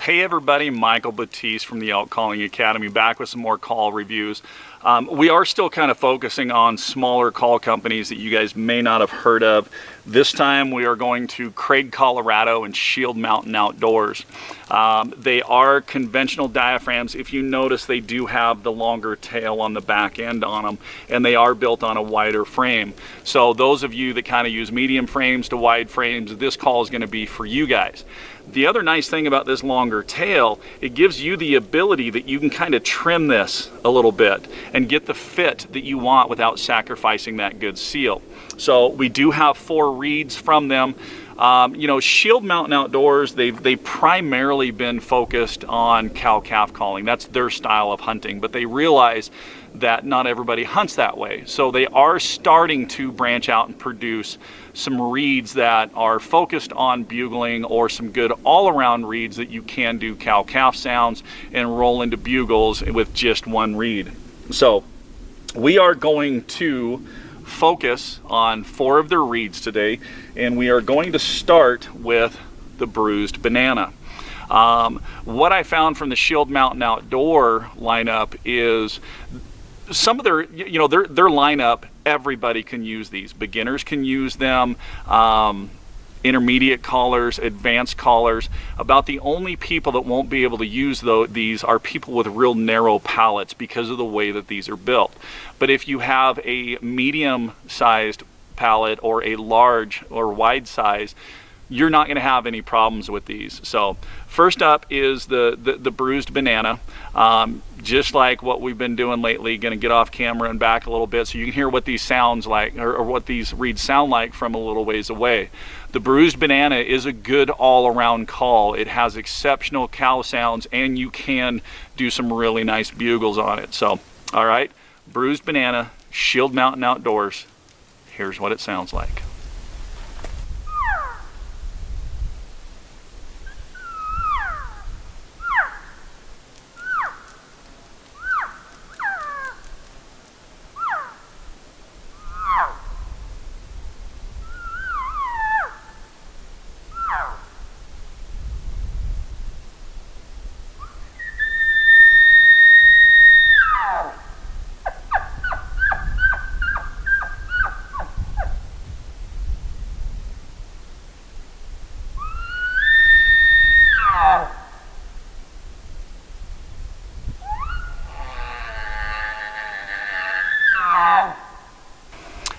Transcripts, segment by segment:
Hey everybody, Michael Batiste from the Elk Calling Academy, back with some more call reviews. We are still kind of focusing on smaller call companies that you guys may not have heard of. This time we are going to Craig, Colorado and Shield Mountain Outdoors. They are conventional diaphragms. If you notice, they do have the longer tail on the back end on them, and they are built on a wider frame. So those of you that kind of use medium frames to wide frames, this call is going to be for you guys. The other nice thing about this longer tail, it gives you the ability that you can kind of trim this a little bit and get the fit that you want without sacrificing that good seal. So we do have 4 reeds from them. You know, Shield Mountain Outdoors, they've primarily been focused on cow-calf calling. That's their style of hunting, but they realize that not everybody hunts that way. So they are starting to branch out and produce some reeds that are focused on bugling, or some good all-around reeds that you can do cow-calf sounds and roll into bugles with just one reed. So we are going to focus on 4 of their reeds today, and we are going to start with the Bruised Banana. What I found from the Shield Mountain Outdoor lineup is some of their, you know, their lineup, everybody can use these. Beginners can use them, intermediate callers, advanced callers. About the only people that won't be able to use these are people with real narrow palates because of the way that these are built. But if you have a medium-sized palate or a large or wide size, you're not going to have any problems with these. So first up is the Bruised Banana. Just like what we've been doing lately, going to get off camera and back a little bit so you can hear what these sounds like, or what these reeds sound like from a little ways away. The Bruised Banana is a good all-around call. It has exceptional cow sounds, and you can do some really nice bugles on it. So, all right, Bruised Banana, Shield Mountain Outdoors. Here's what it sounds like.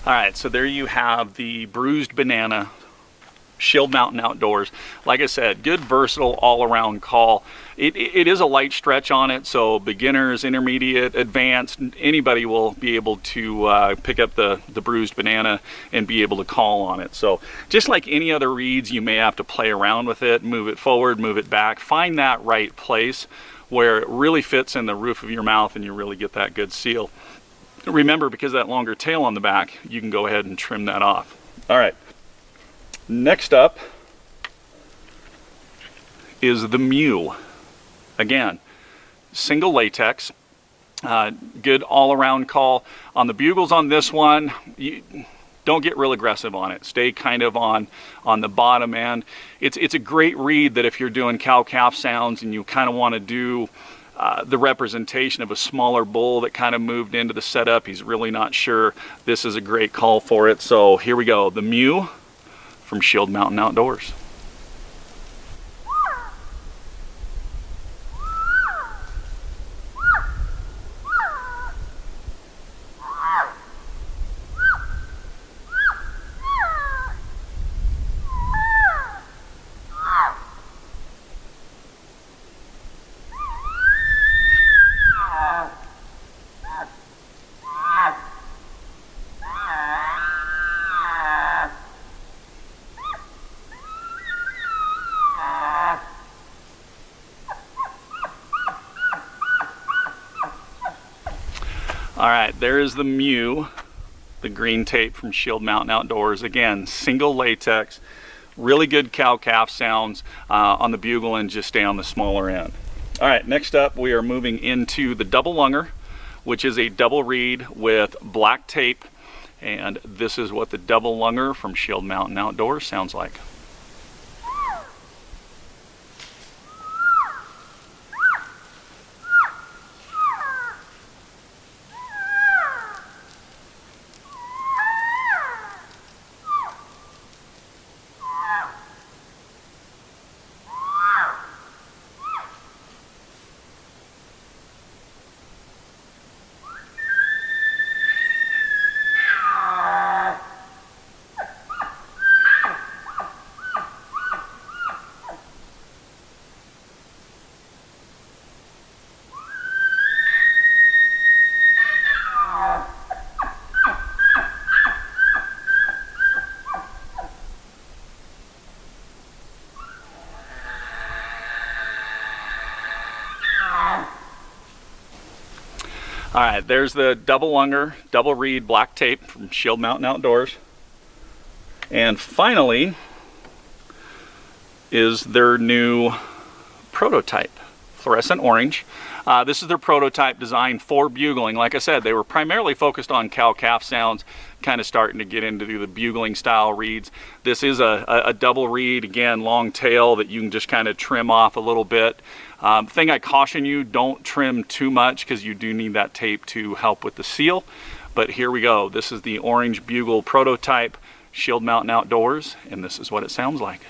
All right, so there you have the Bruised Banana, Shield Mountain Outdoors. Like I said, good, versatile, all-around call. It is a light stretch on it, so beginners, intermediate, advanced, anybody will be able to pick up the Bruised Banana and be able to call on it. So just like any other reeds, you may have to play around with it, move it forward, move it back, find that right place where it really fits in the roof of your mouth and you really get that good seal. Remember, because of that longer tail on the back, you can go ahead and trim that off. All right, next up is the Mule. Again, single latex, good all-around call. On the bugles on this one, you don't get real aggressive on it. Stay kind of on the bottom end. It's a great reed that if you're doing cow-calf sounds and you kind of want to do the representation of a smaller bull that kind of moved into the setup, he's really not sure, this is a great call for it. So here we go, the Mule from Shield Mountain Outdoors. All right, there is the Mule, the green tape from Shield Mountain Outdoors. Again, single latex, really good cow-calf sounds on the bugle, and just stay on the smaller end. All right, next up we are moving into the double lunger, which is a double reed with black tape, and this is what the double lunger from Shield Mountain Outdoors sounds like. All right, there's the double lunger, double reed black tape from Shield Mountain Outdoors. And finally is their new prototype, Fluorescent Orange. This is their prototype designed for bugling. Like I said, they were primarily focused on cow-calf sounds, kind of starting to get into the bugling style reeds. This is a double reed, again, long tail that you can just kind of trim off a little bit. Thing I caution you, don't trim too much because you do need that tape to help with the seal. But here we go. This is the Orange Bugle prototype, Shield Mountain Outdoors, and this is what it sounds like.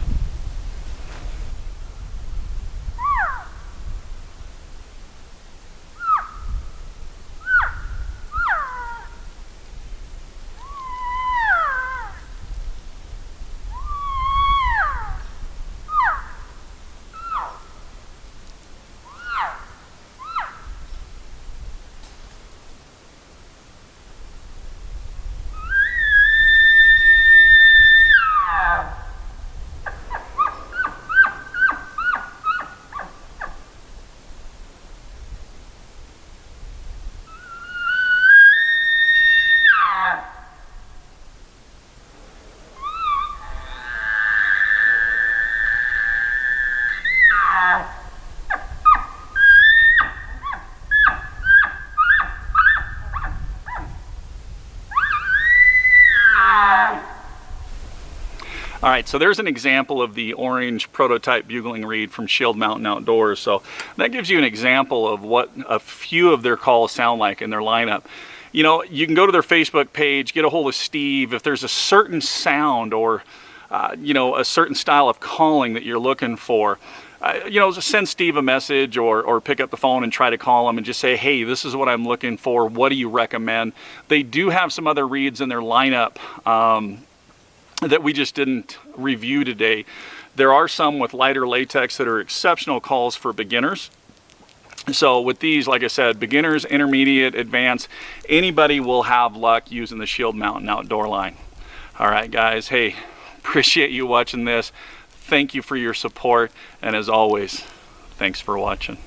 All right, so there's an example of the Orange prototype bugling reed from Shield Mountain Outdoors. So that gives you an example of what a few of their calls sound like in their lineup. You know, you can go to their Facebook page, get a hold of Steve. If there's a certain sound or, you know, a certain style of calling that you're looking for, you know, just send Steve a message or pick up the phone and try to call him and just say, hey, this is what I'm looking for. What do you recommend? They do have some other reeds in their lineup that we just didn't review today. There are some with lighter latex that are exceptional calls for beginners. So with these, like I said, beginners, intermediate, advanced, anybody will have luck using the Shield Mountain Outdoor line. All right, guys, hey, appreciate you watching this. Thank you for your support, and as always, thanks for watching.